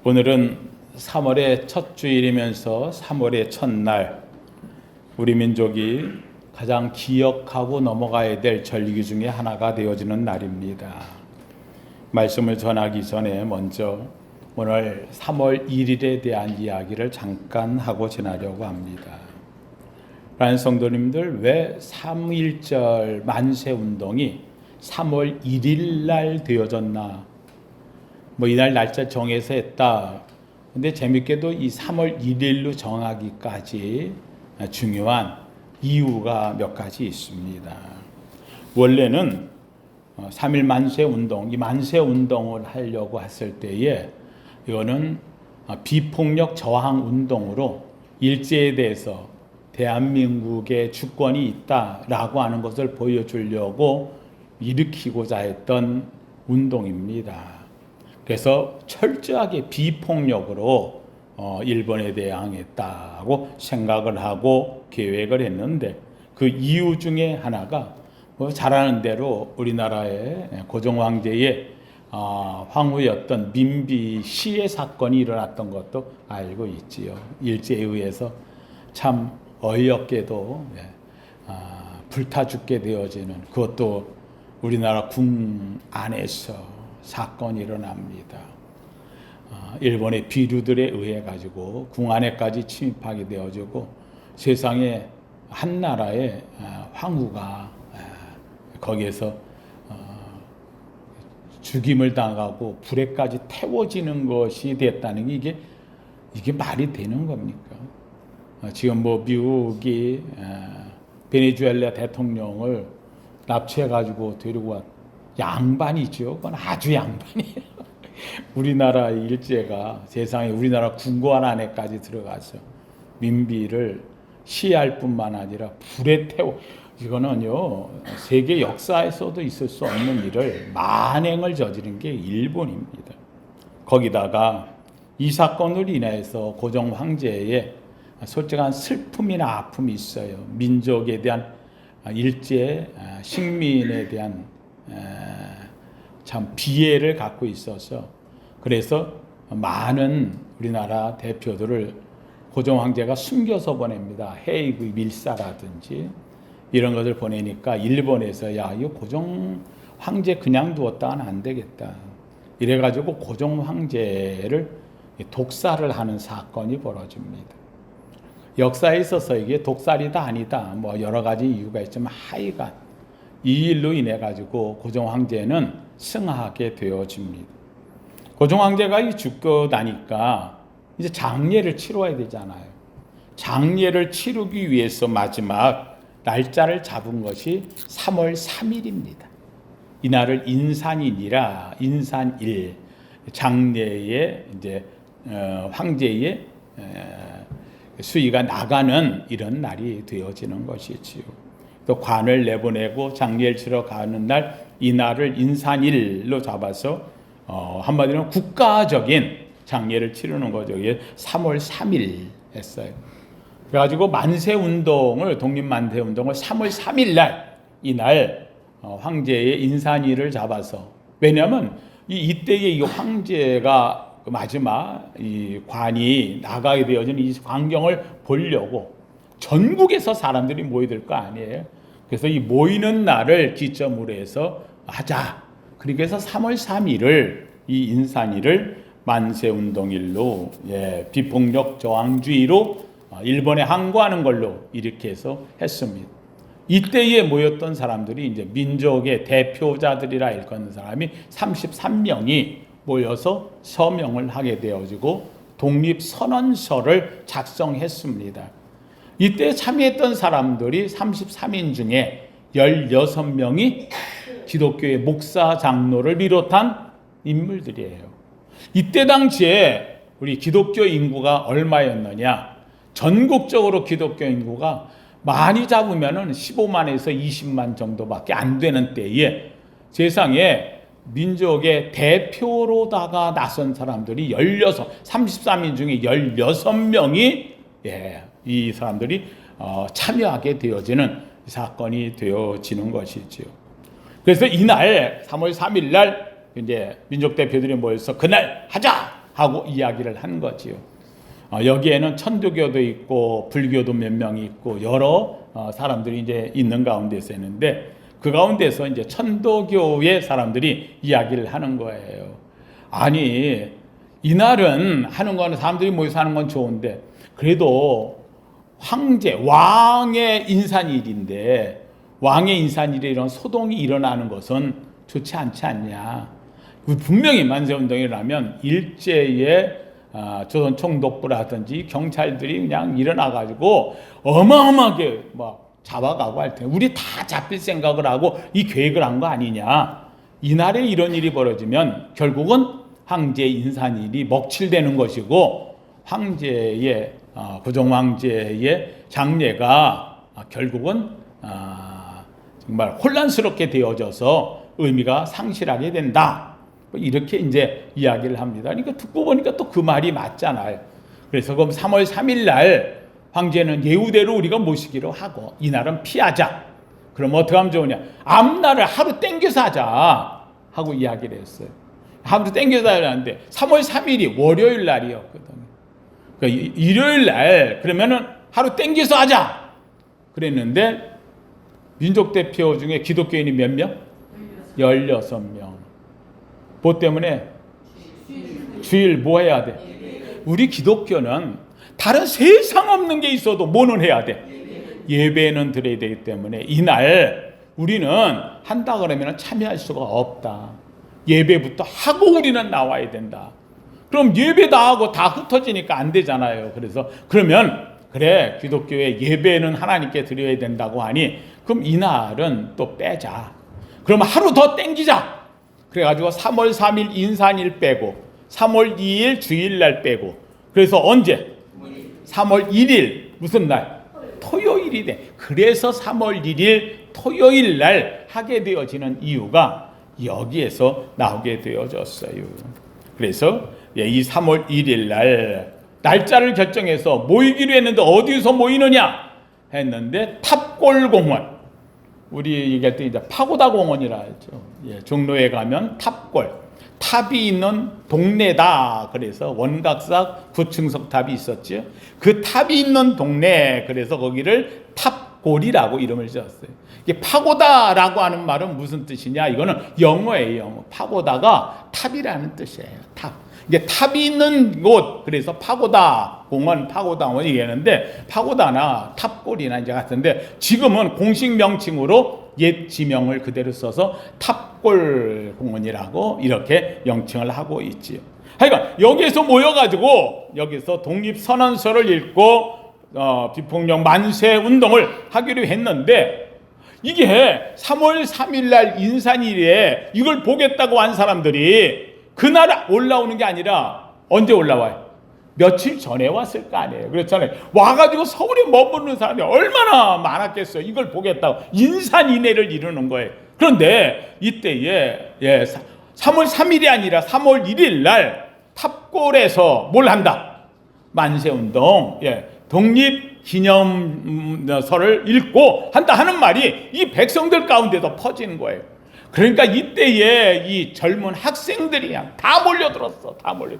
오늘은 3월의 첫 주일이면서 3월의 첫날, 우리 민족이 가장 기억하고 넘어가야 될 절기 중에 하나가 되어지는 날입니다. 말씀을 전하기 전에 먼저 오늘 3월 1일에 대한 이야기를 잠깐 하고 지나려고 합니다. 라는 성도님들, 왜 3.1절 만세운동이 3월 1일 날 되어졌나? 이날 날짜 정해서 했다. 근데 재밌게도 이 3월 1일로 정하기까지 중요한 이유가 몇 가지 있습니다. 원래는 3.1 만세운동, 이 만세운동을 하려고 했을 때에 이거는 비폭력 저항운동으로 일제에 대해서 대한민국의 주권이 있다라고 하는 것을 보여주려고 일으키고자 했던 운동입니다. 그래서 철저하게 비폭력으로 일본에 대항했다고 생각을 하고 계획을 했는데, 그 이유 중에 하나가 잘 아는 대로 우리나라의 고종 황제의 황후였던 민비 시해 사건이 일어났던 것도 알고 있지요. 일제에 의해서 참 어이없게도 불타 죽게 되어지는, 그것도 우리나라 궁 안에서 사건이 일어납니다. 일본의 비류들에 의해 가지고 궁 안에까지 침입하게 되어지고, 세상에 한 나라의 황후가 거기에서 죽임을 당하고 불에까지 태워지는 것이 됐다는 게 이게 말이 되는 겁니까? 지금 미국이 베네수엘라 대통령을 납치해 가지고 데리고 왔, 양반이죠. 그건 아주 양반이에요. 우리나라 일제가 세상에 우리나라 궁궐 안에까지 들어가서 민비를 시해할 뿐만 아니라 불에 태워, 이거는요 세계 역사에서도 있을 수 없는 일을 만행을 저지른 게 일본입니다. 거기다가 이 사건으로 인해서 고종 황제의 솔직한 슬픔이나 아픔이 있어요. 민족에 대한, 일제 식민에 대한 참 비애를 갖고 있어서, 그래서 많은 우리나라 대표들을 고종 황제가 숨겨서 보냅니다. 헤이그 밀사라든지 이런 것을 보내니까 일본에서 야, 이 고종 황제 그냥 두었다가는 안 되겠다. 이래가지고 고종 황제를 독살을 하는 사건이 벌어집니다. 역사에 있어서 이게 독살이다 아니다 여러 가지 이유가 있지만, 하여간 이 일로 인해 가지고 고종 황제는 승하하게 되어집니다. 고종 황제가 죽고 나니까 이제 장례를 치러야 되잖아요. 장례를 치르기 위해서 마지막 날짜를 잡은 것이 3월 3일입니다. 이날을 인산일이라, 인산일, 장례에 이제 황제의 수위가 나가는 이런 날이 되어지는 것이지요. 또 관을 내보내고 장례를 치러 가는 날, 이 날을 인산일로 잡아서 한마디로 국가적인 장례를 치르는 거죠. 이게 3월 3일 했어요. 그래가지고 만세운동을, 독립만세운동을 3월 3일 날, 이날 황제의 인산일을 잡아서, 왜냐하면 이때에 이 황제가 마지막 이 관이 나가게 되어진 이 광경을 보려고 전국에서 사람들이 모이들 거 아니에요. 그래서 이 모이는 날을 기점으로 해서 하자. 그렇게 해서 3월 3일을, 이 인산일을 만세운동일로, 비폭력 저항주의로 일본에 항거하는 걸로 이렇게 해서 했습니다. 이때에 모였던 사람들이 이제 민족의 대표자들이라 일컫는 사람이 33명이 모여서 서명을 하게 되어지고 독립선언서를 작성했습니다. 이때 참여했던 사람들이 33인 중에 16명이 기독교의 목사, 장로를 비롯한 인물들이에요. 이때 당시에 우리 기독교 인구가 얼마였느냐? 전국적으로 기독교 인구가 많이 잡으면 15만에서 20만 정도밖에 안 되는 때에 세상에 민족의 대표로다가 나선 사람들이 33인 중에 16명이 이 사람들이 참여하게 되어지는 사건이 되어지는 것이죠. 그래서 이날 3월 3일 날 이제 민족 대표들이 모여서 그날 하자 하고 이야기를 한 거지요. 여기에는 천주교도 있고 불교도 몇 명이 있고 여러 사람들이 이제 있는 가운데서 있는데 그 가운데서 이제 천도교의 사람들이 이야기를 하는 거예요. 아니 이날은 하는 거는 사람들이 모여서 하는 건 좋은데 그래도 황제 왕의 인산일인데 왕의 인산일에 이런 소동이 일어나는 것은 좋지 않지 않냐. 분명히 만세운동이라면 일제의 조선 총독부라든지 경찰들이 그냥 일어나가지고 어마어마하게 막 잡아가고 할 텐데 우리 다 잡힐 생각을 하고 이 계획을 한 거 아니냐. 이날에 이런 일이 벌어지면 결국은 황제의 인산일이 먹칠되는 것이고 황제의 고종 황제의 장례가 결국은 정말 혼란스럽게 되어져서 의미가 상실하게 된다. 이렇게 이제 이야기를 합니다. 그러니까 듣고 보니까 또 그 말이 맞잖아요. 그래서 그럼 3월 3일 날 황제는 예우대로 우리가 모시기로 하고 이날은 피하자. 그럼 어떻게 하면 좋으냐? 앞날을 하루 땡겨서 하자 하고 이야기를 했어요. 하루 땡겨서 하는데 3월 3일이 월요일 날이었거든요. 그러니까 일요일 날 그러면은 하루 땡겨서 하자 그랬는데 민족 대표 중에 기독교인이 몇 명? 16명. 뭐 때문에? 주일 뭐 해야 돼? 우리 기독교는 다른 세상 없는 게 있어도 뭐는 해야 돼? 예배는 드려야 되기 때문에 이날 우리는 한다 그러면 참여할 수가 없다. 예배부터 하고 우리는 나와야 된다. 그럼 예배 다 하고 다 흩어지니까 안 되잖아요. 그래서 그러면 그래 기독교의 예배는 하나님께 드려야 된다고 하니 그럼 이날은 또 빼자. 그럼 하루 더 땡기자. 그래가지고 3월 3일 인산일 빼고 3월 2일 주일날 빼고 그래서 언제? 3월 1일 무슨 날? 토요일이 돼. 그래서 3월 1일 토요일 날 하게 되어지는 이유가 여기에서 나오게 되어졌어요. 그래서 이 3월 1일 날 날짜를 결정해서 모이기로 했는데 어디서 모이느냐 했는데 탑골공원, 우리 얘기할 때 이제 파고다 공원이라 하죠. 종로에 가면 탑골, 탑이 있는 동네다. 그래서 원각사 9층석 탑이 있었죠. 그 탑이 있는 동네, 그래서 거기를 탑골이라고 이름을 지었어요. 이게 파고다라고 하는 말은 무슨 뜻이냐? 이거는 영어예요. 영어. 파고다가 탑이라는 뜻이에요. 탑. 이게 탑이 있는 곳, 그래서 파고다 공원, 파고다 공원 얘기하는데 파고다나 탑골이나 이제 같은데 지금은 공식 명칭으로 옛 지명을 그대로 써서 탑골 공원이라고 이렇게 명칭을 하고 있지요. 그러니까 여기에서 모여가지고 여기서 독립선언서를 읽고 비폭력 만세 운동을 하기로 했는데 이게 3월 3일 날 인산일에 이걸 보겠다고 한 사람들이 그날 올라오는 게 아니라 언제 올라와요? 며칠 전에 왔을 거 아니에요. 그렇잖아요. 와가지고 서울에 머무르는 사람이 얼마나 많았겠어요. 이걸 보겠다고 인산인해를 이루는 거예요. 그런데 이때에 3월 3일이 아니라 3월 1일 날 탑골에서 뭘 한다? 만세운동, 독립기념서를 읽고 한다 하는 말이 이 백성들 가운데서 퍼지는 거예요. 그러니까 이때에 이 젊은 학생들이 다 몰려들었어. 다 몰려.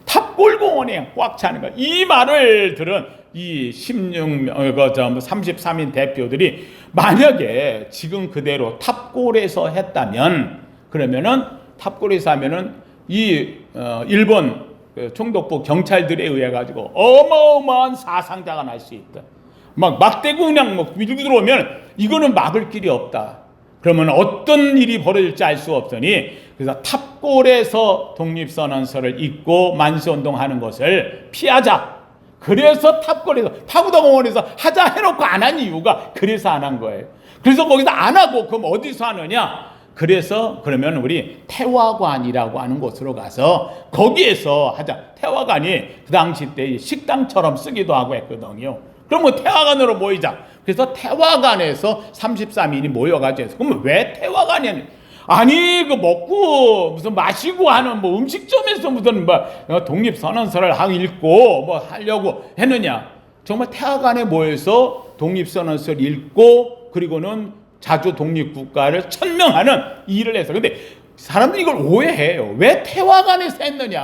탑골공원에 꽉 차는 거야. 이 말을 들은 이 33인 대표들이 만약에 지금 그대로 탑골에서 했다면 그러면은 탑골에서 하면은 이 일본 총독부 경찰들에 의해 가지고 어마어마한 사상자가 날 수 있다. 막 막대고 그냥 뭐 밀고 들어오면 이거는 막을 길이 없다. 그러면 어떤 일이 벌어질지 알 수 없으니 그래서 탑골에서 독립선언서를 읽고 만세운동하는 것을 피하자. 그래서 탑골에서 파고다 공원에서 하자 해놓고 안 한 이유가 그래서 안 한 거예요. 그래서 거기서 안 하고 그럼 어디서 하느냐? 그래서 그러면 우리 태화관이라고 하는 곳으로 가서 거기에서 하자. 태화관이 그 당시 때 식당처럼 쓰기도 하고 했거든요. 그러면 태화관으로 모이자. 그래서 태화관에서 33인이 모여가지고 그러면 왜 태화관이냐? 아니 그 먹고 무슨 마시고 하는 뭐 음식점에서 무슨 뭐 독립선언서를 읽고 뭐 하려고 했느냐? 정말 태화관에 모여서 독립선언서를 읽고 그리고는 자주 독립국가를 천명하는 일을 해서 근데 사람들이 이걸 오해해요. 왜 태화관에서 했느냐?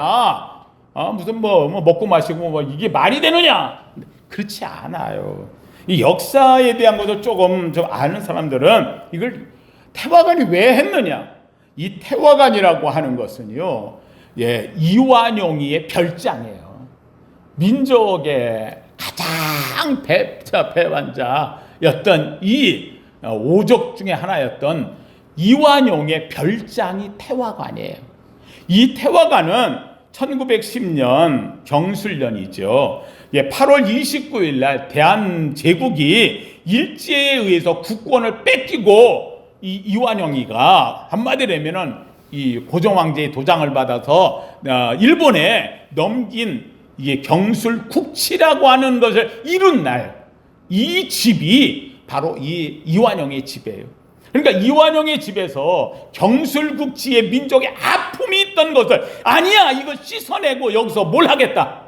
무슨 뭐 먹고 마시고 뭐 이게 말이 되느냐? 그렇지 않아요. 이 역사에 대한 것을 조금 좀 아는 사람들은 이걸 태화관이 왜 했느냐? 이 태화관이라고 하는 것은요, 이완용이의 별장이에요. 민족의 가장 배반자였던 이 오족 중에 하나였던 이완용의 별장이 태화관이에요. 이 태화관은 1910년 경술년이죠. 8월 29일 날 대한제국이 일제에 의해서 국권을 뺏기고 이 이완용이가 한마디로 하면은 이 고종황제의 도장을 받아서 일본에 넘긴 이게 경술국치라고 하는 것을 이룬 날, 이 집이 바로 이 이완용의 집이에요. 그러니까 이완용의 집에서 경술국치의 민족의 아픔이 있던 것을 아니야, 이거 씻어내고 여기서 뭘 하겠다,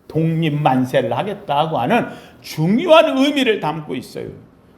독립만세를 하겠다고 하는 중요한 의미를 담고 있어요.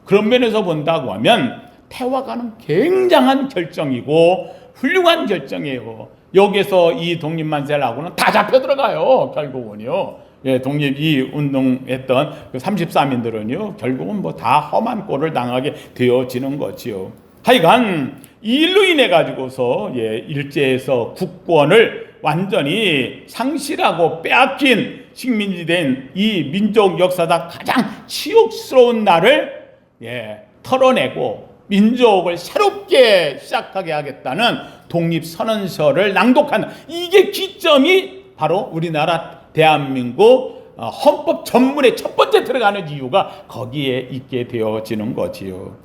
그런 면에서 본다고 하면 태화관은 굉장한 결정이고 훌륭한 결정이에요. 여기서 이 독립만세를 하고는 다 잡혀 들어가요. 결국은요. 독립 이 운동했던 그 33인들은요, 결국은 뭐 다 험한 꼴을 당하게 되어지는 거지요. 하여간 이 일로 인해 가지고서 일제에서 국권을 완전히 상실하고 빼앗긴 식민지 된 이 민족 역사상 가장 치욕스러운 날을 털어내고 민족을 새롭게 시작하게 하겠다는 독립선언서를 낭독하는, 이게 기점이 바로 우리나라 대한민국 헌법 전문에 첫 번째 들어가는 이유가 거기에 있게 되어지는 거지요.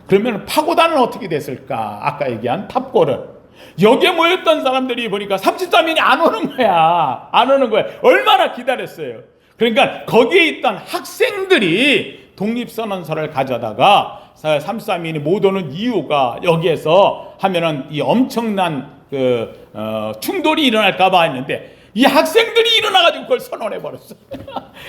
그러면 파고다는 어떻게 됐을까? 아까 얘기한 탑골은 여기에 모였던 사람들이 보니까 33인이 안 오는 거야. 안 오는 거야. 얼마나 기다렸어요. 그러니까 거기에 있던 학생들이 독립선언서를 가져다가 33인이 못 오는 이유가 여기에서 하면은 이 엄청난 충돌이 일어날까봐 했는데, 이 학생들이 일어나가지고 그걸 선언해버렸어요.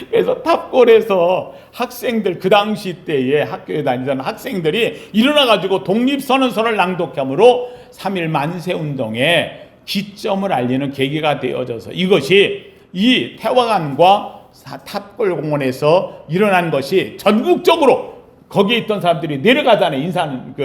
그래서 탑골에서 학생들, 그 당시 때에 학교에 다니던 학생들이 일어나가지고 독립선언서를 낭독함으로 3.1 만세운동의 기점을 알리는 계기가 되어져서 이것이 이 태화관과 탑골공원에서 일어난 것이 전국적으로 거기에 있던 사람들이 내려가잖아요. 인산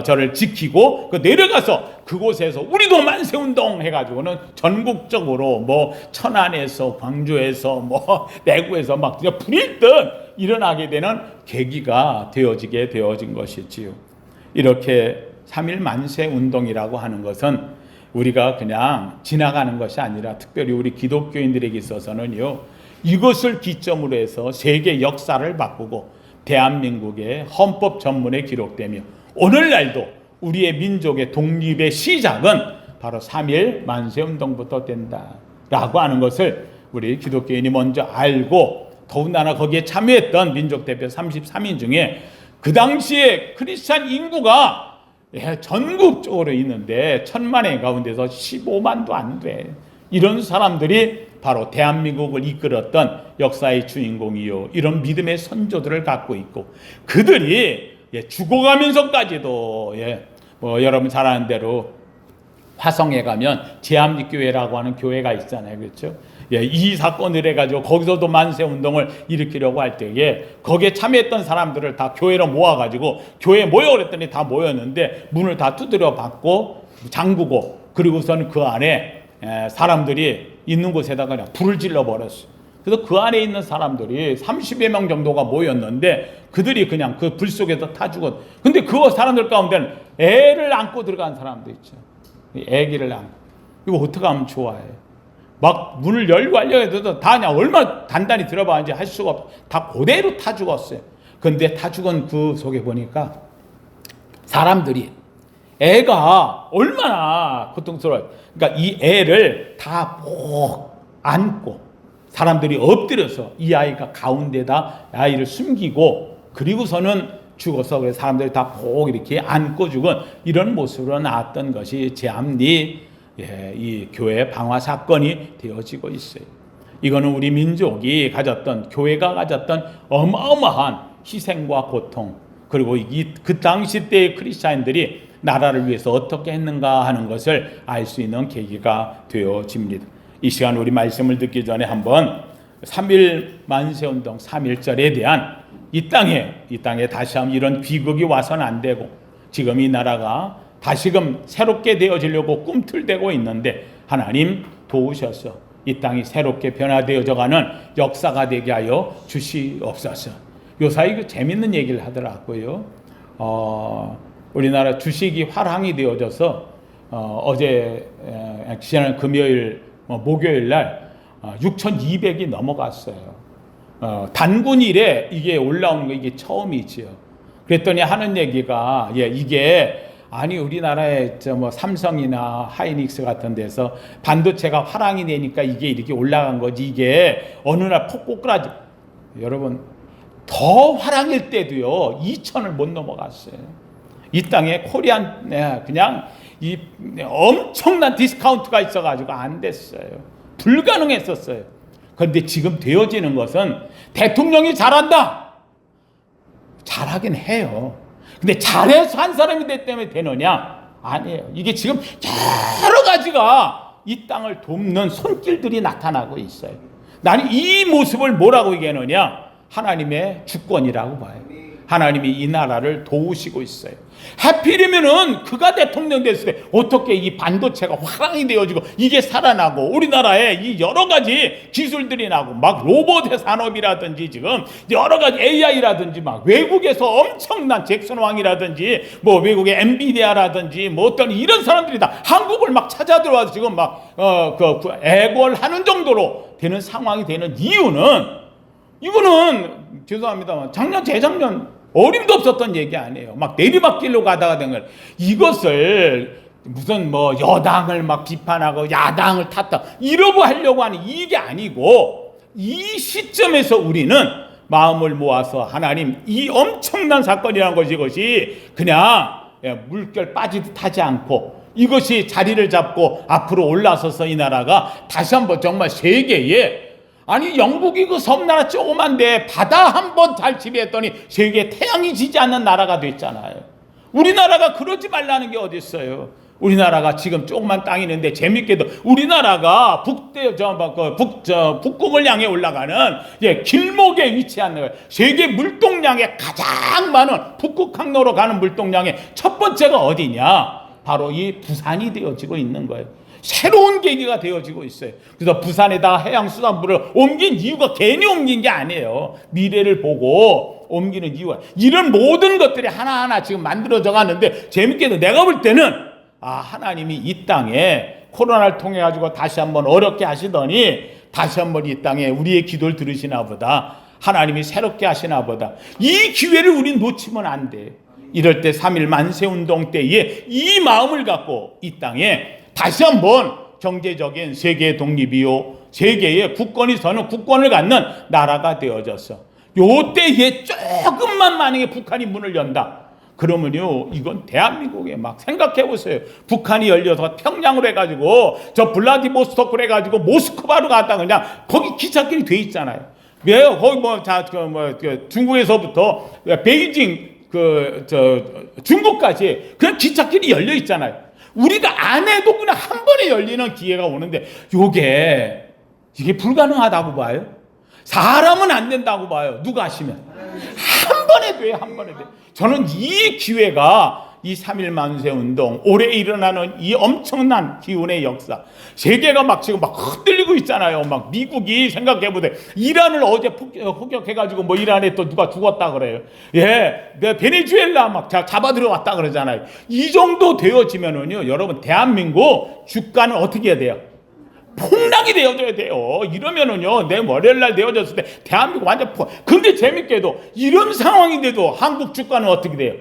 저를 지키고 내려가서 그곳에서 우리도 만세운동 해가지고는 전국적으로 뭐 천안에서 광주에서 뭐 대구에서 막 불일 듯 일어나게 되는 계기가 되어진 것이지요. 이렇게 3.1 만세운동이라고 하는 것은 우리가 그냥 지나가는 것이 아니라 특별히 우리 기독교인들에게 있어서는요, 이것을 기점으로 해서 세계 역사를 바꾸고 대한민국의 헌법 전문에 기록되며 오늘날도 우리의 민족의 독립의 시작은 바로 3.1 만세운동부터 된다라고 하는 것을 우리 기독교인이 먼저 알고, 더군다나 거기에 참여했던 민족대표 33인 중에 그 당시에 크리스찬 인구가 전국적으로 있는데 1,000만의 가운데서 15만도 안 돼. 이런 사람들이 바로 대한민국을 이끌었던 역사의 주인공이요, 이런 믿음의 선조들을 갖고 있고, 그들이 죽어가면서까지도 뭐 여러분 잘 아는 대로 화성에 가면 제암리교회라고 하는 교회가 있잖아요, 그렇죠? 이 사건을 해가지고 거기서도 만세운동을 일으키려고 할 때에 거기에 참여했던 사람들을 다 교회로 모아가지고 교회에 모여 그랬더니 다 모였는데 문을 다 두드려 받고 잠그고, 그리고서는 그 안에 사람들이 있는 곳에다가 그냥 불을 질러 버렸어요. 그래서 그 안에 있는 사람들이 30여 명 정도가 모였는데 그들이 그냥 그 불 속에서 타 죽었. 근데 그 사람들 가운데는 애를 안고 들어간 사람도 있죠. 애기를 안고. 이거 어떻게 하면 좋아해? 막 문을 열고 하려고 해도 다 그냥 얼마나 단단히 들어봐 이제 할 수가 없어. 다 그대로 타 죽었어요. 근데 타 죽은 그 속에 보니까 사람들이 애가 얼마나 고통스러워요. 그러니까 이 애를 다 꼭 안고 사람들이 엎드려서 이 아이가 가운데다 아이를 숨기고, 그리고서는 죽어서 사람들이 다 꼭 이렇게 안고 죽은 이런 모습으로 나왔던 것이 제암리 이 교회 방화 사건이 되어지고 있어요. 이거는 우리 민족이 가졌던, 교회가 가졌던 어마어마한 희생과 고통, 그리고 그 당시 때의 크리스찬들이 나라를 위해서 어떻게 했는가 하는 것을 알 수 있는 계기가 되어집니다. 이 시간 우리 말씀을 듣기 전에 한번 3.1 만세운동 3.1절에 대한 이 땅에 다시 한번 이런 비극이 와서는 안 되고, 지금 이 나라가 다시금 새롭게 되어지려고 꿈틀대고 있는데 하나님 도우셔서 이 땅이 새롭게 변화되어져가는 역사가 되게 하여 주시옵소서. 요사이 그 재밌는 얘기를 하더라고요. 우리나라 주식이 화랑이 되어져서 어제 지난 금요일 목요일 날 6,200이 넘어갔어요. 단군일에 이게 올라오는 거 이게 처음이지요. 그랬더니 하는 얘기가 이게 아니 우리나라의 삼성이나 하이닉스 같은 데서 반도체가 화랑이 되니까 이게 이렇게 올라간 거지, 이게 어느 날 폭 꼬꾸라지. 여러분 더 화랑일 때도요 2,000을 못 넘어갔어요. 이 땅에 코리안 그냥 이 엄청난 디스카운트가 있어가지고 안 됐어요. 불가능했었어요. 그런데 지금 되어지는 것은 대통령이 잘한다. 잘하긴 해요. 근데 잘해서 한 사람이 됐기 때문에 되느냐? 아니에요. 이게 지금 여러 가지가 이 땅을 돕는 손길들이 나타나고 있어요. 나는 이 모습을 뭐라고 얘기하느냐? 하나님의 주권이라고 봐요. 하나님이 이 나라를 도우시고 있어요. 하필이면은 그가 대통령 됐을 때 어떻게 이 반도체가 화랑이 되어지고 이게 살아나고 우리나라에 이 여러 가지 기술들이 나고 막 로봇의 산업이라든지 지금 여러 가지 AI라든지 막 외국에서 엄청난 잭슨 왕이라든지 뭐 외국의 엔비디아라든지 뭐 어떤 이런 사람들이 다 한국을 막 찾아 들어와서 지금 막 애걸하는 정도로 되는 상황이 되는 이유는, 이거는 죄송합니다만 작년 재작년 어림도 없었던 얘기 아니에요. 막 내리막길로 가다가 된 걸, 이것을 무슨 뭐 여당을 막 비판하고 야당을 탓하고 이러고 하려고 하는 이게 아니고, 이 시점에서 우리는 마음을 모아서 하나님 이 엄청난 사건이라는 것이 이것이 그냥 물결 빠지듯 하지 않고 이것이 자리를 잡고 앞으로 올라서서 이 나라가 다시 한번 정말 세계에, 아니 영국이 그 섬나라 조그만데 바다 한번 잘 지배했더니 세계에 태양이 지지 않는 나라가 됐잖아요. 우리나라가 그러지 말라는 게 어디 있어요. 우리나라가 지금 조그만 땅이 있는데 재밌게도 우리나라가 북극을 향해 올라가는 길목에 위치한 거예요. 세계 물동량의 가장 많은 북극 항로로 가는 물동량의 첫 번째가 어디냐? 바로 이 부산이 되어지고 있는 거예요. 새로운 계기가 되어지고 있어요. 그래서 부산에다가 해양수산부를 옮긴 이유가 괜히 옮긴 게 아니에요. 미래를 보고 옮기는 이유가, 이런 모든 것들이 하나하나 지금 만들어져 가는데, 재밌게도 내가 볼 때는 하나님이 이 땅에 코로나를 통해 가지고 다시 한번 어렵게 하시더니 다시 한번 이 땅에 우리의 기도를 들으시나 보다, 하나님이 새롭게 하시나 보다. 이 기회를 우린 놓치면 안 돼. 이럴 때 3.1 만세운동 때에 이 마음을 갖고 이 땅에 다시 한번 경제적인 세계 독립이요, 세계의 국권이 서는 국권을 갖는 나라가 되어졌어. 요 때에 조금만 만약에 북한이 문을 연다 그러면요, 이건 대한민국에 막 생각해 보세요. 북한이 열려서 평양으로 해가지고 저 블라디보스토크로 해가지고 모스크바로 갔다 그냥 거기 기찻길이 돼 있잖아요. 왜요? 거기 중국에서부터 베이징 중국까지 그냥 기찻길이 열려 있잖아요. 우리가 안 해도 그냥 한 번에 열리는 기회가 오는데 이게 불가능하다고 봐요. 사람은 안 된다고 봐요. 누가 하시면 한 번에 돼요. 한 번에 돼요. 저는 이 기회가 이 3.1 만세운동, 올해 일어나는 이 엄청난 기운의 역사, 세계가 막 지금 막 흔들리고 있잖아요. 막 미국이 생각해보세요. 이란을 어제 폭격해가지고 뭐 이란에 또 누가 죽었다 그래요. 베네수엘라 막 잡아 들어왔다 그러잖아요. 이 정도 되어지면은요, 여러분 대한민국 주가는 어떻게 해야 돼요? 폭락이 되어져야 돼요. 이러면은요, 내 월요일날 되어졌을 때 대한민국 완전 근데 재밌게도 이런 상황인데도 한국 주가는 어떻게 돼요?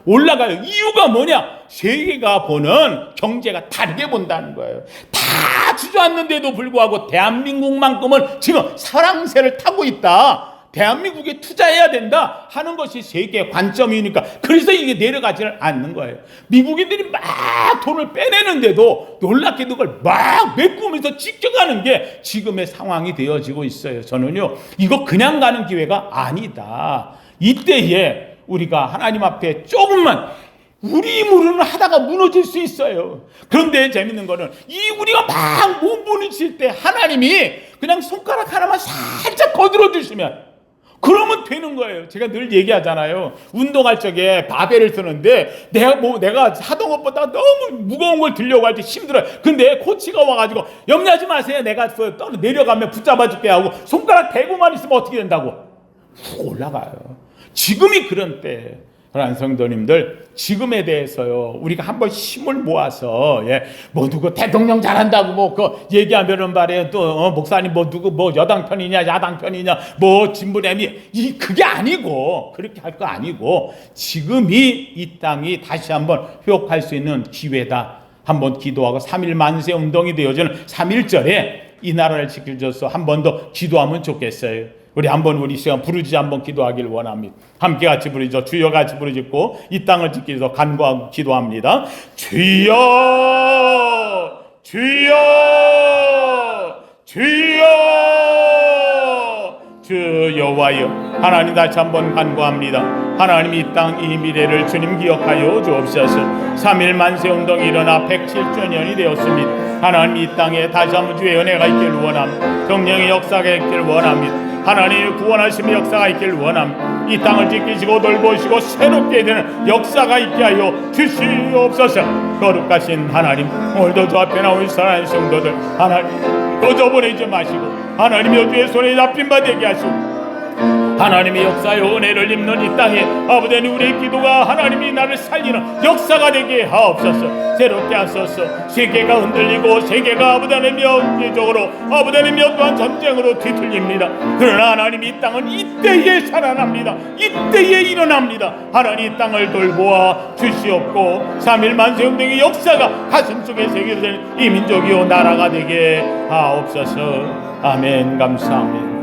올라가요. 이유가 뭐냐? 세계가 보는 경제가 다르게 본다는 거예요. 다 주저앉는데도 불구하고 대한민국만큼은 지금 사랑세를 타고 있다. 대한민국에 투자해야 된다 하는 것이 세계의 관점이니까, 그래서 이게 내려가지를 않는 거예요. 미국인들이 막 돈을 빼내는데도 놀랍게도 그걸 막 메꾸면서 지켜가는 게 지금의 상황이 되어지고 있어요. 저는요, 이거 그냥 가는 기회가 아니다. 이때에 우리가 하나님 앞에 조금만 우리 힘으로는 하다가 무너질 수 있어요. 그런데 재밌는 거는 이 우리가 막 못 무너질 때 하나님이 그냥 손가락 하나만 살짝 거들어 주시면 그러면 되는 거예요. 제가 늘 얘기하잖아요. 운동할 적에 바벨을 쓰는데 내가 하던 것보다 너무 무거운 걸 들려고 할 때 힘들어요. 근데 코치가 와가지고 염려하지 마세요. 내가 내려가면 붙잡아 줄게 하고 손가락 대고만 있으면 어떻게 된다고? 훅 올라가요. 지금이 그런 때. 그런 성도님들, 지금에 대해서요, 우리가 한번 힘을 모아서, 뭐 누구 대통령 잘한다고 뭐 얘기하면은 말이에요. 또 목사님 뭐 누구 뭐 여당 편이냐 야당 편이냐 뭐 진보래미 그게 아니고 그렇게 할 거 아니고 지금이 이 땅이 다시 한번 회복할 수 있는 기회다. 한번 기도하고 3.1 만세 운동이 되어지는 3.1절에 이 나라를 지켜줘서 한 번 더 기도하면 좋겠어요. 우리 한번 우리 시간 부르짖 한번 기도하길 원합니다. 함께 같이 부르짖어 주여 같이 부르짖고 이 땅을 지키기 위해서 간구하고 기도합니다. 주여 주여 주여 주 여호와여 하나님 다시 한번 간구합니다. 하나님 이 땅 이 미래를 주님 기억하여 주옵소서. 3.1 만세 운동이 일어나 107주년이 되었습니다. 하나님 이 땅에 다시 한번 주의 은혜가 있길 원합니다. 성령의 역사가 있길 원합니다. 하나님의 구원하심의 역사가 있길 원합니다. 이 땅을 지키시고 돌보시고 새롭게 되는 역사가 있게 하여 주시옵소서. 거룩하신 하나님, 오늘도 저 앞에 나온 사랑하는 성도들 하나님 거저 보내지 마시고 하나님의 주의 손에 잡힌 바 되게 하시고 하나님의 역사의 은혜를 입는 이 땅에 아버지 우리의 기도가 하나님이 나를 살리는 역사가 되게 하옵소서. 새롭게 하소서. 세계가 흔들리고 세계가 아버지 하나님 영적으로 아버지 하나님 또한 전쟁으로 뒤틀립니다. 그러나 하나님 이 땅은 이때에 살아납니다. 이때에 일어납니다. 하나님 이 땅을 돌보아 주시옵고 3.1 만세운동의 역사가 가슴속에 새겨진 이 민족이요 나라가 되게 하옵소서. 아멘. 감사합니다.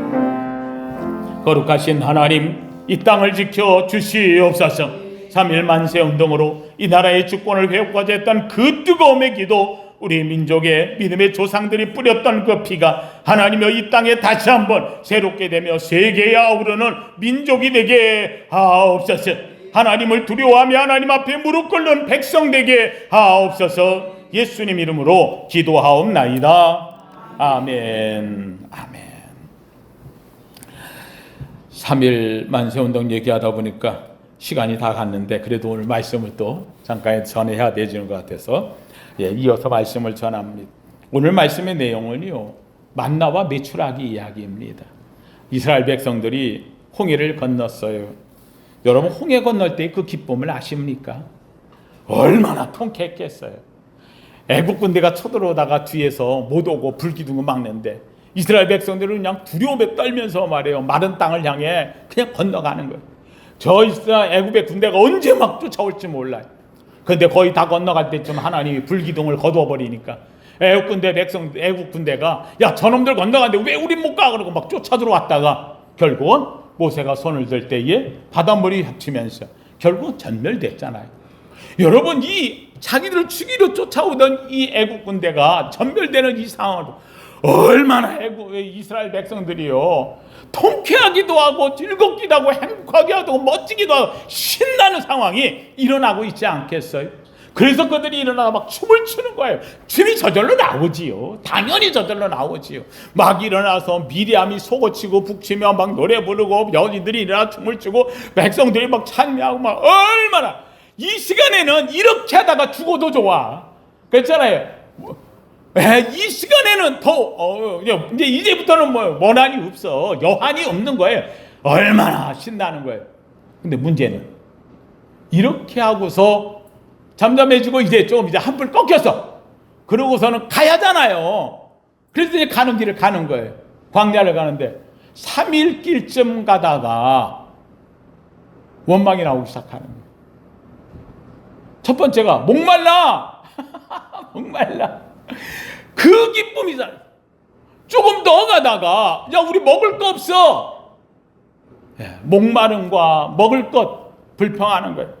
거룩하신 하나님 이 땅을 지켜 주시옵소서. 3.1 만세 운동으로 이 나라의 주권을 회복하자 했던 그 뜨거움의 기도 우리 민족의 믿음의 조상들이 뿌렸던 그 피가 하나님여 이 땅에 다시 한번 새롭게 되며 세계에 아우르는 민족이 되게 하옵소서. 하나님을 두려워하며 하나님 앞에 무릎 꿇는 백성 되게 하옵소서. 예수님 이름으로 기도하옵나이다. 아멘. 아멘. 3.1 만세운동 얘기하다 보니까 시간이 다 갔는데 그래도 오늘 말씀을 또 잠깐 전해야 되지는 것 같아서 이어서 말씀을 전합니다. 오늘 말씀의 내용은요 만나와 메추라기 이야기입니다. 이스라엘 백성들이 홍해를 건넜어요. 여러분 홍해 건널 때 그 기쁨을 아십니까? 얼마나 통쾌했겠어요. 애국 군대가 쳐들어오다가 뒤에서 못 오고 불기둥을 막는데 이스라엘 백성들은 그냥 두려움에 떨면서 말해요. 마른 땅을 향해 그냥 건너가는 거예요. 저 이스라엘 애국의 군대가 언제 막 쫓아올지 몰라요. 그런데 거의 다 건너갈 때쯤 하나님이 불기둥을 거두어버리니까 애국 군대가 야 저놈들 건너가는데 왜 우린 못 가? 그러고 막 쫓아 들어왔다가 결국은 모세가 손을 들 때에 바닷물이 합치면서 결국은 전멸됐잖아요. 여러분 이 자기들을 죽이려 쫓아오던 이 애국 군대가 전멸되는 이 상황으로 얼마나 이스라엘 백성들이요 통쾌하기도 하고 즐겁기도 하고 행복하기도 하고 멋지기도 하고 신나는 상황이 일어나고 있지 않겠어요? 그래서 그들이 일어나서 막 춤을 추는 거예요. 춤이 저절로 나오지요. 당연히 저절로 나오지요. 막 일어나서 미리암이 속어치고 북치며 막 노래 부르고 여인들이 일어나 춤을 추고 백성들이 막 찬미하고 막 얼마나 이 시간에는 이렇게 하다가 죽어도 좋아. 그렇잖아요. 이 시간에는 더 이제부터는 뭐 원한이 없어. 여한이 없는 거예요. 얼마나 신나는 거예요. 근데 문제는 이렇게 하고서 잠잠해지고 이제 한풀 꺾였어. 그러고서는 가야잖아요. 그래서 이제 가는 길을 가는 거예요. 광야를 가는데 3일 길쯤 가다가 원망이 나오기 시작하는 거예요. 첫 번째가 목말라. 목말라. 그 기쁨이잖아. 조금 더 가다가 야 우리 먹을 거 없어. 목마름과 먹을 것 불평하는 거예요.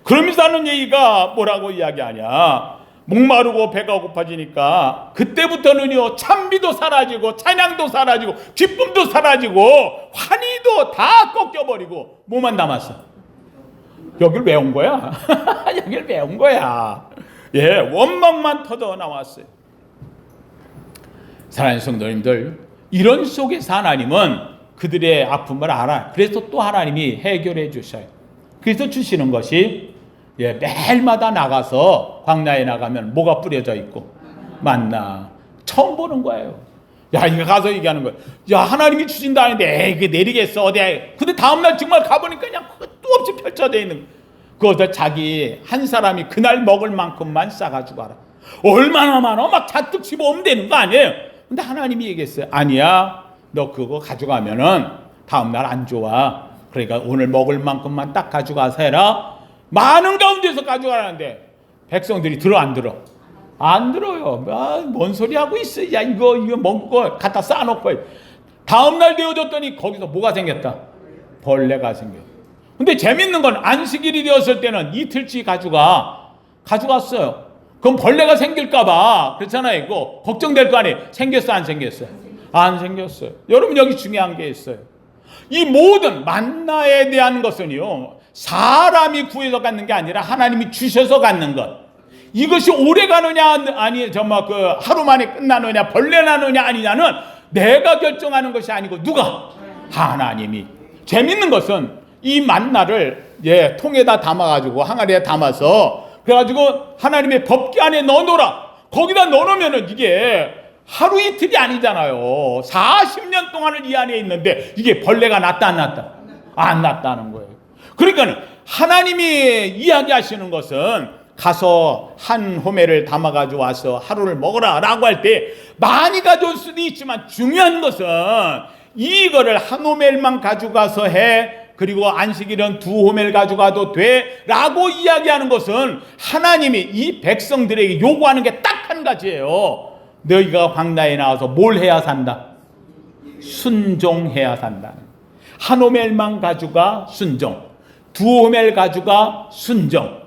그러면서 하는 얘기가 뭐라고 이야기하냐. 목마르고 배가 고파지니까 그때부터는요 찬미도 사라지고 찬양도 사라지고 기쁨도 사라지고 환희도 다 꺾여버리고 뭐만 남았어? 여길 왜 온 거야? 여길 왜 온 거야? 예, 원망만 터져 나왔어요. 사랑하는 성도님들, 이런 속에서 하나님은 그들의 아픔을 알아요. 그래서 또 하나님이 해결해 주셔요. 그래서 주시는 것이 매일마다 나가서 광야에 나가면 뭐가 뿌려져 있고 만나 처음 보는 거예요. 야, 이거 가서 얘기하는 거예요. 야, 하나님이 주신다 하는데 이게 내리겠어 어디에? 근데 다음날 정말 가보니까 그냥 끝도 없이 펼쳐져 있는 그것을 자기 한 사람이 그날 먹을 만큼만 싸가지고 가라. 얼마나 많아? 막 잔뜩 집어오면 되는 거 아니에요? 근데 하나님이 얘기했어요. 아니야, 너 그거 가져가면은 다음날 안 좋아. 그러니까 오늘 먹을 만큼만 딱 가져가서 해라. 많은 가운데서 가져가라는데 백성들이 들어 안 들어? 안 들어요. 아, 뭔 소리 하고 있어? 야, 이거 먹고 갖다 쌓아놓고. 다음날 되어졌더니 거기서 뭐가 생겼다? 벌레가 생겼다. 근데 재밌는 건 안식일이 되었을 때는 이틀치 가져갔어요. 그럼 벌레가 생길까봐 그렇잖아요. 이거 걱정될 거 아니에요. 생겼어, 안 생겼어요? 안 생겼어요. 여러분, 여기 중요한 게 있어요. 이 모든 만나에 대한 것은요, 사람이 구해서 갖는 게 아니라 하나님이 주셔서 갖는 것. 이것이 오래 가느냐 아니 정말 그 하루 만에 끝나느냐 벌레 나느냐 아니냐는 내가 결정하는 것이 아니고 누가? 하나님이. 재밌는 것은 이 만나를 통에다 담아가지고 항아리에 담아서 그래가지고 하나님의 법궤 안에 넣어놓으라. 거기다 넣어놓으면은 이게 하루 이틀이 아니잖아요. 40년 동안을 이 안에 있는데 이게 벌레가 났다 안 났다? 안 났다는 거예요. 그러니까 하나님이 이야기하시는 것은 가서 한 호멜을 담아가지고 와서 하루를 먹어라 라고 할 때 많이 가져올 수도 있지만 중요한 것은 이거를 한 호멜만 가져가서 해. 그리고 안식일은 2호멜 가져가도 돼 라고 이야기하는 것은 하나님이 이 백성들에게 요구하는 게 딱 한 가지예요. 너희가 광야에 나와서 뭘 해야 산다? 순종해야 산다. 한 호멜만 가져가 순종, 2호멜 가져가 순종.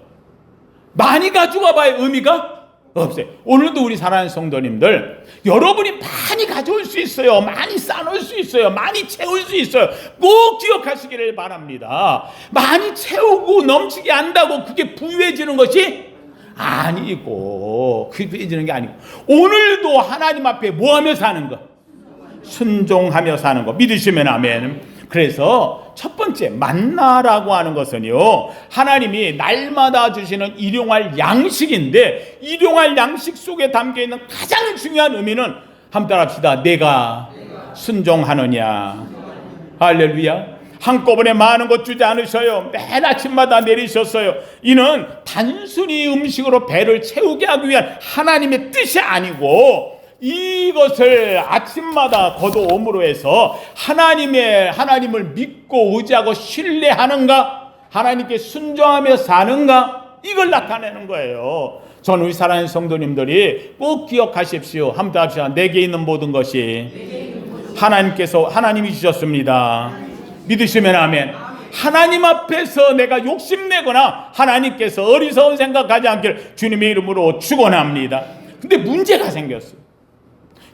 많이 가져가 봐야 의미가 없어요. 오늘도 우리 사랑하는 성도님들, 여러분이 많이 가져올 수 있어요. 많이 싸놓을 수 있어요. 많이 채울 수 있어요. 꼭 기억하시기를 바랍니다. 많이 채우고 넘치게 한다고 그게 부유해지는 것이 아니고, 그게 부유해지는 게 아니고, 오늘도 하나님 앞에 뭐하며 사는 거? 순종하며 사는 거. 믿으시면 아멘. 그래서 첫 번째 만나라고 하는 것은요, 하나님이 날마다 주시는 일용할 양식인데, 일용할 양식 속에 담겨있는 가장 중요한 의미는 한번 따라합시다. 내가 순종하느냐. 할렐루야. 한꺼번에 많은 것 주지 않으셔요. 매일 아침마다 내리셨어요. 이는 단순히 음식으로 배를 채우게 하기 위한 하나님의 뜻이 아니고, 이것을 아침마다 거두옴으로 해서 하나님을 믿고 의지하고 신뢰하는가, 하나님께 순종하며 사는가, 이걸 나타내는 거예요. 저는 우리 사랑하는 성도님들이 꼭 기억하십시오. 한번 합시다. 내게 있는 모든 것이 하나님이 주셨습니다. 믿으시면 아멘. 하나님 앞에서 내가 욕심내거나 하나님께서 어리석은 생각하지 않기를 주님의 이름으로 축원합니다. 근데 문제가 생겼어요.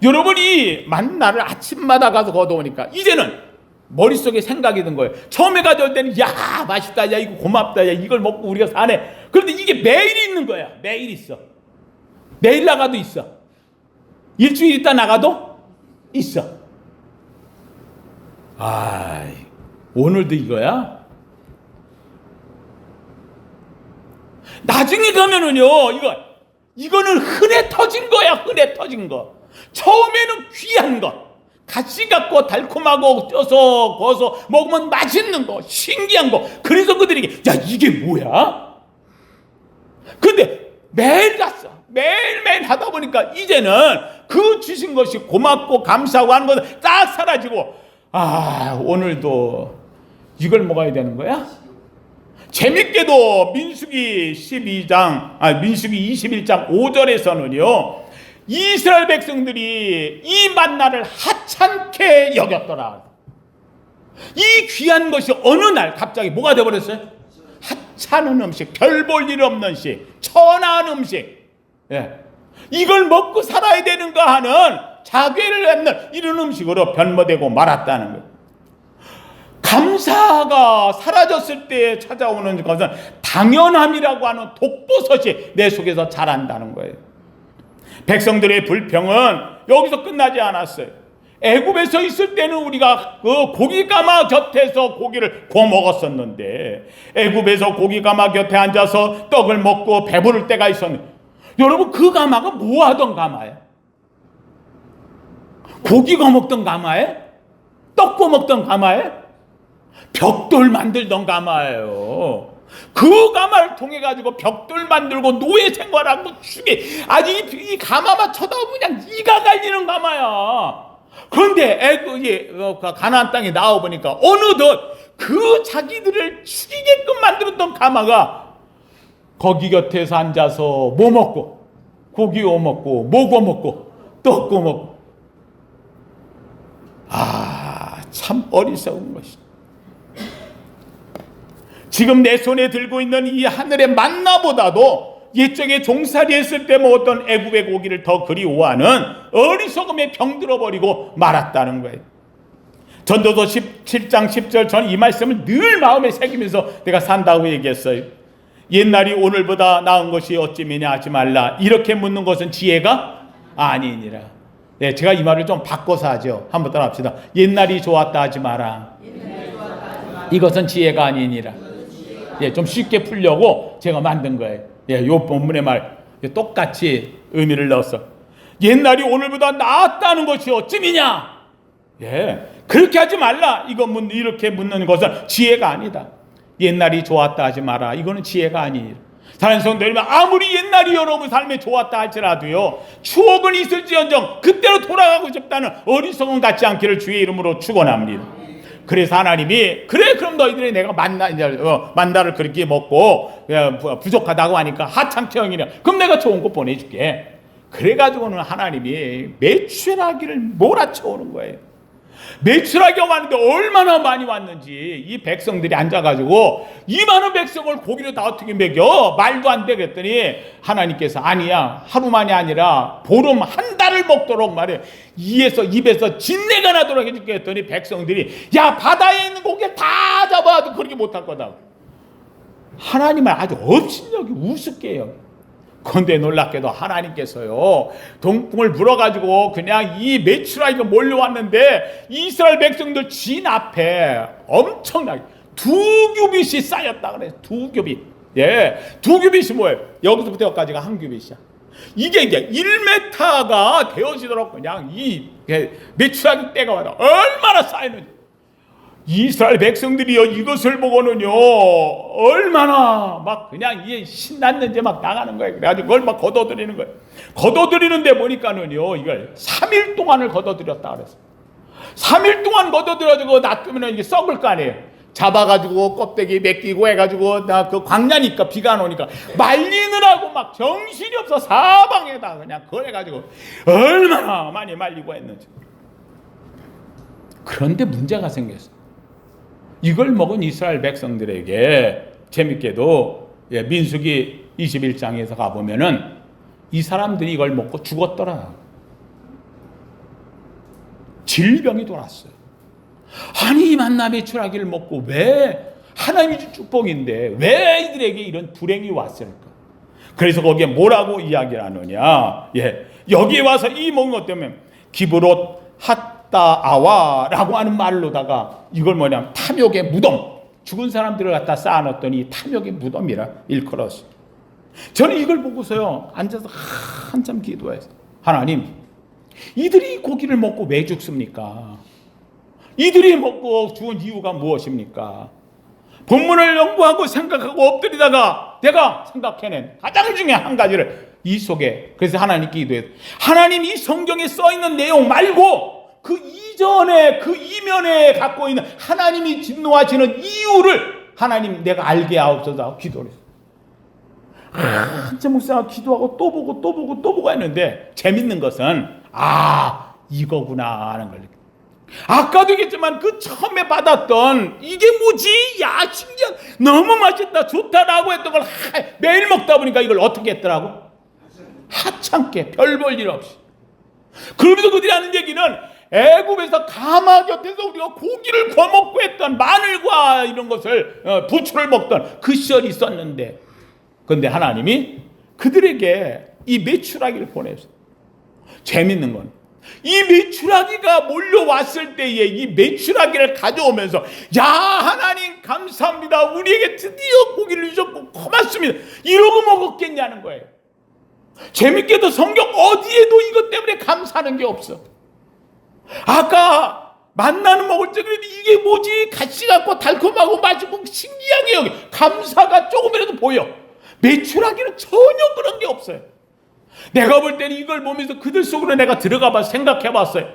여러분이 만나를 아침마다 가서 거두오니까 이제는 머릿속에 생각이 든 거예요. 처음에 가져올 때는 야 맛있다, 야 이거 고맙다, 야 이걸 먹고 우리가 사네. 그런데 이게 매일 있는 거야. 매일 있어. 매일 나가도 있어. 일주일 있다 나가도 있어. 오늘도 이거야? 나중에 가면은요, 이거는 흔해 터진 거야. 흔해 터진 거. 처음에는 귀한 것, 같이 갖고 달콤하고 쪄서 구워서 먹으면 맛있는 거, 신기한 거. 그래서 그들에게 야 이게 뭐야? 근데 매일 갔어. 매일매일 하다 보니까 이제는 그 주신 것이 고맙고 감사하고 하는 것은 딱 사라지고, 오늘도 이걸 먹어야 되는 거야? 재밌게도 민수기 21장 5절에서는요 이스라엘 백성들이 이 만나를 하찮게 여겼더라. 이 귀한 것이 어느 날 갑자기 뭐가 되어버렸어요? 하찮은 음식, 별 볼 일 없는 식, 천한 음식. 이걸 먹고 살아야 되는가 하는 자괴를 갖는 이런 음식으로 변모되고 말았다는 거예요. 감사가 사라졌을 때 찾아오는 것은 당연함이라고 하는 독버섯이 내 속에서 자란다는 거예요. 백성들의 불평은 여기서 끝나지 않았어요. 애굽에서 있을 때는 우리가 그 고기가마 곁에서 고기를 구워 먹었었는데, 애굽에서 고기가마 곁에 앉아서 떡을 먹고 배부를 때가 있었는데, 여러분 그 가마가 뭐 하던 가마예요? 고기 구워 먹던 가마에? 떡 구워 먹던 가마에? 벽돌 만들던 가마예요. 그 가마를 통해 가지고 벽돌 만들고 노예 생활하고 죽게, 아주 이 가마만 쳐다보면 그냥 이가 갈리는 가마야. 그런데 가나안 땅에 나와 보니까 어느덧 그 자기들을 죽이게끔 만들었던 가마가 거기 곁에서 앉아서 뭐 먹고, 고기 구워 먹고, 뭐 구워 먹고, 떡 구워 먹고. 참 어리석은 것이다. 지금 내 손에 들고 있는 이 하늘의 만나보다도 옛적에 종살이 했을 때 먹었던 애굽의 고기를 더 그리워하는 어리석음에 병들어버리고 말았다는 거예요. 전도서 17장 10절, 저는 이 말씀을 늘 마음에 새기면서 내가 산다고 얘기했어요. 옛날이 오늘보다 나은 것이 어찌미냐 하지 말라. 이렇게 묻는 것은 지혜가 아니니라. 네, 제가 이 말을 좀 바꿔서 하죠. 한번 따라합시다. 옛날이 좋았다 하지 마라. 이것은 지혜가 아니니라. 예, 좀 쉽게 풀려고 제가 만든 거예요. 예, 요 본문의 말 똑같이 의미를 넣었어. 옛날이 오늘보다 나았다는 것이 어찌미냐? 예, 그렇게 하지 말라. 이렇게 묻는 것은 지혜가 아니다. 옛날이 좋았다 하지 마라. 이거는 지혜가 아니니라. 사랑하는 성도들, 아무리 옛날이 여러분 삶에 좋았다 할지라도요, 추억은 있을지언정 그때로 돌아가고 싶다는 어리석음 같지 않기를 주의 이름으로 축원합니다. 그래서 하나님이 그럼 너희들이 내가 만나를 그렇게 먹고 부족하다고 하니까 하찮게형이냐, 그럼 내가 좋은 거 보내줄게. 그래가지고는 하나님이 매출하기를 몰아쳐오는 거예요. 매출하기가 왔는데 얼마나 많이 왔는지 이 백성들이 앉아가지고 이 많은 백성을 고기를 다 어떻게 먹여? 말도 안 돼. 그랬더니 하나님께서 아니야, 하루만이 아니라 보름 한 달을 먹도록 말해, 입에서 진내가 나도록 해줄게 했더니 백성들이 야, 바다에 있는 고기를 다 잡아도 그렇게 못할 거다. 하나님은 아주 업신여기 우습게 해요. 그런데 놀랍게도 하나님께서요, 동풍을 불어가지고 그냥 이 메추라기가 몰려왔는데 이스라엘 백성들 진 앞에 엄청나게 2규빗이 쌓였다 그래요. 2규빗. 예, 2규빗이 뭐예요? 여기서부터 여기까지가 1규빗이야. 이게 1m가 되어지도록 그냥 이 메추라기 때가 와서 얼마나 쌓이는지. 이스라엘 백성들이요, 이것을 보고는요, 얼마나 막 그냥 이게 신났는지 막 나가는 거예요. 그래가지고 그걸 막 걷어들이는 거예요. 걷어들이는데 보니까는요, 이걸 3일 동안을 걷어들였다 그랬어요. 3일 동안 걷어들여가지고 놔두면 이게 썩을 거 아니에요. 잡아가지고 껍데기 벗기고 해가지고 그 광야니까 비가 안 오니까 말리느라고 막 정신이 없어 사방에다 그냥 그걸 해가지고 얼마나 많이 말리고 했는지. 그런데 문제가 생겼어요. 이걸 먹은 이스라엘 백성들에게 재밌게도 민수기 21장에서 가보면은 이 사람들이 이걸 먹고 죽었더라. 질병이 돌았어요. 아니, 이 만나 메추라기를 먹고 왜, 하나님이 준 축복인데 왜 이들에게 이런 불행이 왔을까? 그래서 거기에 뭐라고 이야기를 하느냐? 여기에 와서 이 먹은 것 때문에 기브롯 핫다아와라고 하는 말로다가 이걸 뭐냐면 탐욕의 무덤, 죽은 사람들을 갖다 쌓아놨더니 탐욕의 무덤이라 일컬었어요. 저는 이걸 보고서요, 앉아서 한참 기도했어요. 하나님, 이들이 고기를 먹고 왜 죽습니까? 이들이 먹고 죽은 이유가 무엇입니까? 본문을 연구하고 생각하고 엎드리다가 내가 생각해낸 가장 중요한 한 가지를 이 속에, 그래서 하나님께 기도했어요. 하나님, 이 성경에 써있는 내용 말고 그 이전에, 그 이면에 갖고 있는 하나님이 진노하시는 이유를 하나님 내가 알게 하옵소서 하고 기도를 했어요. 한참 묵상하고 기도하고 또 보고 또 보고 또 보고 했는데 재밌는 것은 이거구나 하는 걸 느꼈어요. 아까도 얘기했지만 그 처음에 받았던 이게 뭐지? 야, 신기한, 너무 맛있다, 좋다라고 했던 걸 매일 먹다 보니까 이걸 어떻게 했더라고? 하찮게, 별 볼 일 없이. 그러면서 그들이 하는 얘기는 애굽에서 가마 곁에서 우리가 고기를 구워 먹고 했던 마늘과 이런 것을 부추를 먹던 그 시절이 있었는데, 그런데 하나님이 그들에게 이 메추라기를 보내셨어요. 재밌는 건 이 메추라기가 몰려왔을 때에 이 메추라기를 가져오면서, 야, 하나님 감사합니다, 우리에게 드디어 고기를 주셨고 고맙습니다, 이러고 먹었겠냐는 거예요. 재밌게도 성경 어디에도 이것 때문에 감사하는 게 없어. 아까 만나는 먹을 때 그래도 이게 뭐지, 같이 갖고 달콤하고 맛있고 신기하게 여기 감사가 조금이라도 보여. 메추라기는 전혀 그런 게 없어요. 내가 볼 때는 이걸 보면서 그들 속으로 내가 들어가 봐서 생각해 봤어요.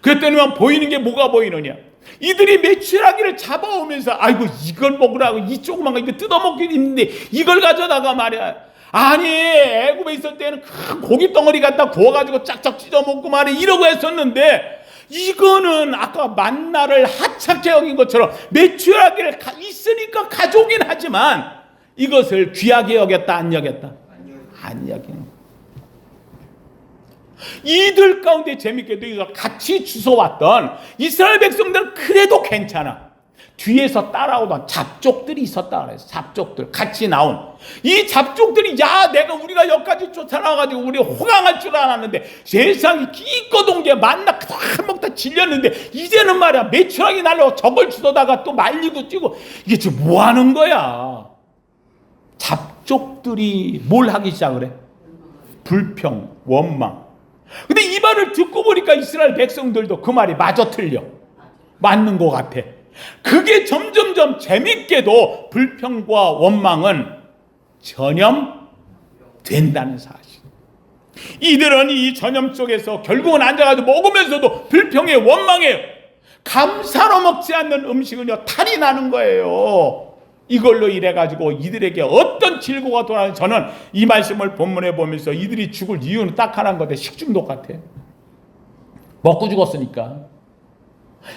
그랬더니 보이는 게 뭐가 보이느냐, 이들이 메추라기를 잡아오면서 아이고 이걸 먹으라고, 이 조그만 거 이거 뜯어먹긴 있는데 이걸 가져다가 말이야, 아니 애굽에 있을 때는 큰 고기 덩어리 갖다 구워가지고 짝짝 찢어먹고 말이야 이러고 했었는데, 이거는 아까 만나를 하찮게 여긴 것처럼 메추라기를 있으니까 가져오긴 하지만 이것을 귀하게 여겼다, 안 여겼다? 안 여기는. 이들 가운데 재밌게도 이거 같이 주워왔던 이스라엘 백성들은 그래도 괜찮아. 뒤에서 따라오던 잡족들이 있었다 그래서 잡족들 같이 나온 이 잡족들이, 야, 우리가 여기까지 쫓아나가지고 우리 호강할 줄 알았는데 세상이 기껏 온 게 만나 다 먹다 질렸는데 이제는 말이야 메추라기 날려 저걸 주워다가 또 말리고 찌고, 이게 지금 뭐 하는 거야? 잡족들이 뭘 하기 시작을 해? 불평, 원망. 근데 이 말을 듣고 보니까 이스라엘 백성들도 그 말이 마저 틀려. 맞는 것 같아. 그게 점점점 재밌게도 불평과 원망은 전염된다는 사실. 이들은 이 전염 속에서 결국은 앉아가지고 먹으면서도 불평에 원망해요. 감사로 먹지 않는 음식은요 탈이 나는 거예요. 이걸로 이래가지고 이들에게 어떤 질고가 돌아오는지, 저는 이 말씀을 본문에 보면서 이들이 죽을 이유는 딱 하나인 것 같아요. 식중독 같아요. 먹고 죽었으니까.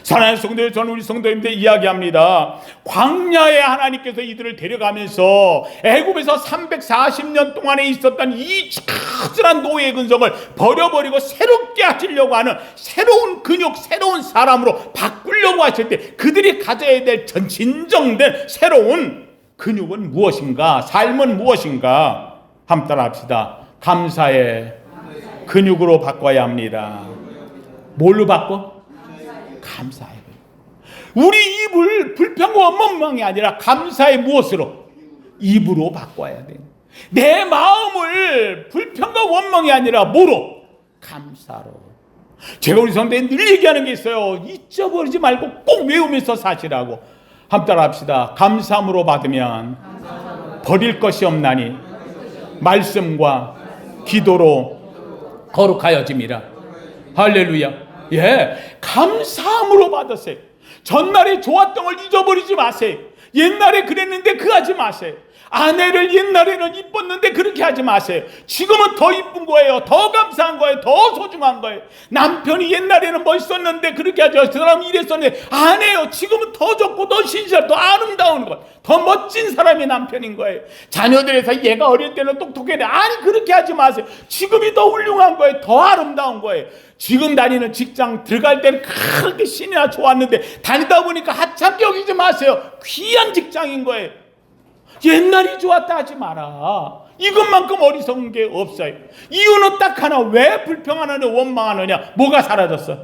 사랑하는 성도들, 저는 우리 성도님들 이야기합니다. 광야에 하나님께서 이들을 데려가면서 애굽에서 340년 동안에 있었던 이 처절한 노예의 근성을 버려버리고 새롭게 하시려고 하는 새로운 근육, 새로운 사람으로 바꾸려고 하실 때 그들이 가져야 될 진정된 새로운 근육은 무엇인가? 삶은 무엇인가? 함께 따라합시다. 감사의 근육으로 바꿔야 합니다. 뭘로 바꿔? 감사해. 우리 입을 불평과 원망이 아니라 감사의 무엇으로? 입으로 바꿔야 돼. 내 마음을 불평과 원망이 아니라 뭐로? 감사로. 제가 우리 성도에 늘 얘기하는 게 있어요. 잊어버리지 말고 꼭 외우면서 사시라고. 함께 따라합시다. 감사함으로 받으면 버릴 것이 없나니 말씀과 기도로 거룩하여짐이라. 할렐루야. 예, 감사함으로 받으세요. 전날에 좋았던 걸 잊어버리지 마세요. 옛날에 그랬는데 그 하지 마세요. 아내를 옛날에는 이뻤는데 그렇게 하지 마세요. 지금은 더 이쁜 거예요. 더 감사한 거예요. 더 소중한 거예요. 남편이 옛날에는 멋있었는데 그렇게 하죠. 그 사람은 이랬었는데 아니에요. 지금은 더 좋고 더 신실하고 더 아름다운 것, 더 멋진 사람이 남편인 거예요. 자녀들에서 얘가 어릴 때는 똑똑했는데 아니 그렇게 하지 마세요. 지금이 더 훌륭한 거예요. 더 아름다운 거예요. 지금 다니는 직장 들어갈 때는 그렇게 신이나 좋았는데 다니다 보니까 하찮게 여기지 마세요. 귀한 직장인 거예요. 옛날이 좋았다 하지 마라. 이것만큼 어리석은 게 없어요. 이유는 딱 하나. 왜 불평하느냐 원망하느냐? 뭐가 사라졌어?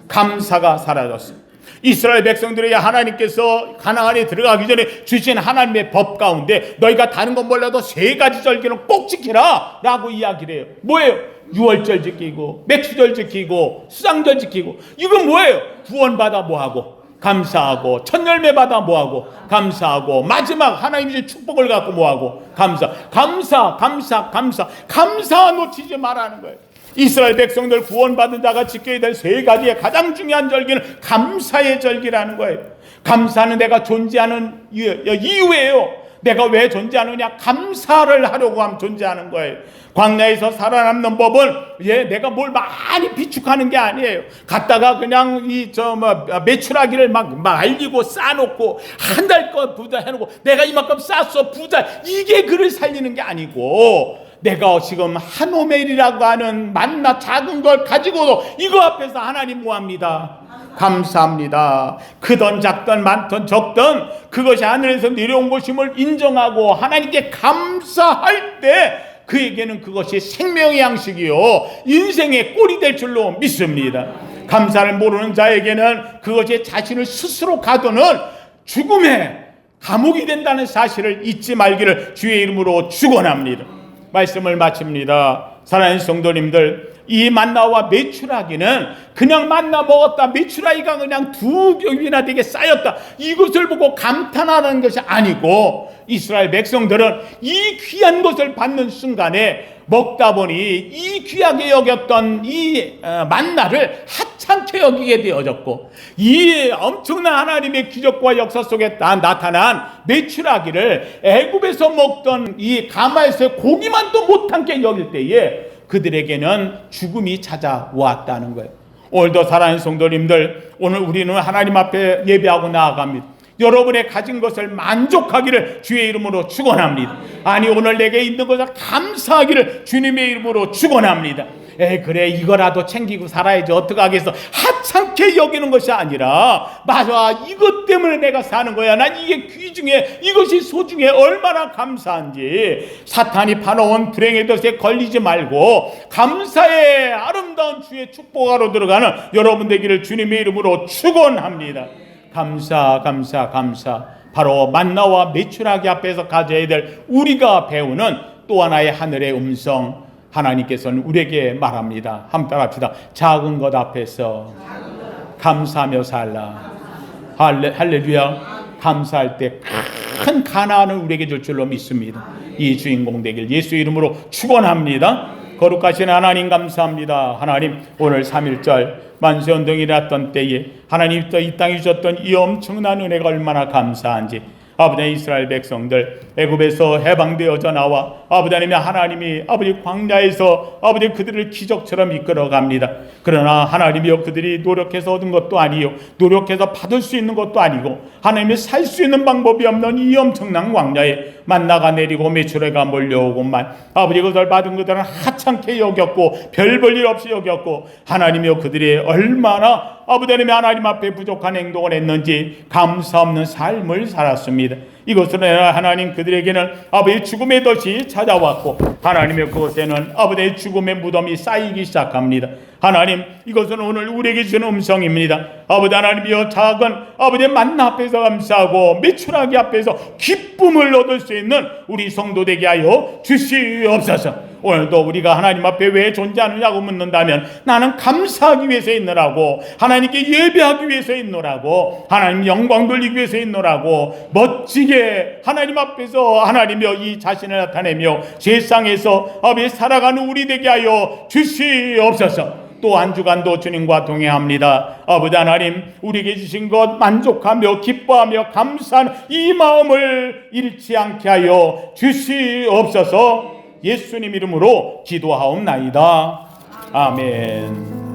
감사가 사라졌어. 이스라엘 백성들에게 하나님께서 가나안에 들어가기 전에 주신 하나님의 법 가운데 너희가 다른 건 몰라도 3가지 절기는 꼭 지키라 라고 이야기를 해요. 뭐예요? 유월절 지키고 맥주절 지키고 수장절 지키고. 이건 뭐예요? 구원받아 뭐하고? 감사하고. 첫 열매 받아 뭐하고? 감사하고. 마지막 하나님이 주신 축복을 갖고 뭐하고? 감사 놓치지 말라는 거예요. 이스라엘 백성들 구원받은 자가 지켜야 될 3가지의 가장 중요한 절기는 감사의 절기라는 거예요. 감사는 내가 존재하는 이유예요. 내가 왜 존재하느냐? 감사를 하려고 하면 존재하는 거예요. 광야에서 살아남는 법은 내가 뭘 많이 비축하는 게 아니에요. 갔다가 그냥 메추라기를 막 말리고 싸놓고 한 달 거 부자 해놓고 내가 이만큼 쌌어 부자, 이게 그를 살리는 게 아니고 내가 지금 한오멜이라고 하는 만나 작은 걸 가지고도 이거 앞에서 하나님 뭐합니다? 감사합니다. 크던 작던 많던 적던 그것이 하늘에서 내려온 것임을 인정하고 하나님께 감사할 때 그에게는 그것이 생명의 양식이요 인생의 꼴이 될 줄로 믿습니다. 감사를 모르는 자에게는 그것이 자신을 스스로 가두는 죽음의 감옥이 된다는 사실을 잊지 말기를 주의 이름으로 축원합니다. 말씀을 마칩니다. 사랑하는 성도님들, 이 만나와 메추라기는 그냥 만나 먹었다, 메추라기가 그냥 2겹이나 되게 쌓였다, 이것을 보고 감탄하는 것이 아니고 이스라엘 백성들은 이 귀한 것을 받는 순간에 먹다 보니 이 귀하게 여겼던 이 만나를 하찮게 여기게 되어졌고, 이 엄청난 하나님의 기적과 역사 속에 나타난 메추라기를 애굽에서 먹던 이 가마에서의 고기만도 못함께 여길 때에 그들에게는 죽음이 찾아왔다는 거예요. 오늘도 사랑하는 성도님들, 오늘 우리는 하나님 앞에 예배하고 나아갑니다. 여러분의 가진 것을 만족하기를 주의 이름으로 축원합니다. 아니, 오늘 내게 있는 것을 감사하기를 주님의 이름으로 축원합니다. 그래, 이거라도 챙기고 살아야지, 어떡하겠어, 하찮게 여기는 것이 아니라, 맞아, 이것 때문에 내가 사는 거야, 난 이게 귀중해, 이것이 소중해, 얼마나 감사한지. 사탄이 파놓은 불행의 덫에 걸리지 말고 감사의 아름다운 주의 축복하러 들어가는 여러분 되기를 주님의 이름으로 축원합니다. 감사, 감사, 감사. 바로 만나와 메추라기 앞에서 가져야 될 우리가 배우는 또 하나의 하늘의 음성, 하나님께서는 우리에게 말합니다. 한번 따라합시다. 작은 것 앞에서 감사하며 살라. 할렐루야. 감사할 때 큰 가나안을 우리에게 줄 줄로 믿습니다. 이 주인공 되길 예수 이름으로 축원합니다. 거룩하신 하나님 감사합니다. 하나님, 오늘 3.1절 만세운동이 일어났던 때에 하나님 이 땅에 주셨던 이 엄청난 은혜가 얼마나 감사한지, 아버지, 이스라엘 백성들 애굽에서 해방되어져 나와 하나님이 아버지 광야에서 아버지 그들을 기적처럼 이끌어 갑니다. 그러나 하나님이여, 그들이 노력해서 얻은 것도 아니요, 노력해서 받을 수 있는 것도 아니고, 하나님이 살 수 있는 방법이 없는 이 엄청난 광야에 만나가 내리고 메추라기가 몰려오고만 아버지 그것을 받은 그들은 하찮게 여겼고 별 볼 일 없이 여겼고, 하나님이여, 그들이 얼마나 아버지 하나님 앞에 부족한 행동을 했는지 감사 없는 삶을 살았습니다. 이것으로 하나님, 그들에게는 아버지의 죽음의 덫이 찾아왔고, 하나님의 그곳에는 아버지의 죽음의 무덤이 쌓이기 시작합니다. 하나님, 이것은 오늘 우리에게 주는 음성입니다. 아버지 하나님이여, 작은 아버지의 만나 앞에서 감사하고 메추라기 앞에서 기쁨을 얻을 수 있는 우리 성도 되게 하여 주시옵소서. 오늘도 우리가 하나님 앞에 왜 존재하느냐고 묻는다면, 나는 감사하기 위해서 있노라고, 하나님께 예배하기 위해서 있노라고, 하나님 영광 돌리기 위해서 있노라고, 멋지게 하나님 앞에서 하나님이여 이 자신을 나타내며 세상에서 아버지 살아가는 우리 되게 하여 주시옵소서. 또 한 주간도 주님과 동행합니다. 아버지 하나님, 우리에게 주신 것 만족하며 기뻐하며 감사하는 이 마음을 잃지 않게 하여 주시옵소서. 예수님 이름으로 기도하옵나이다. 아멘.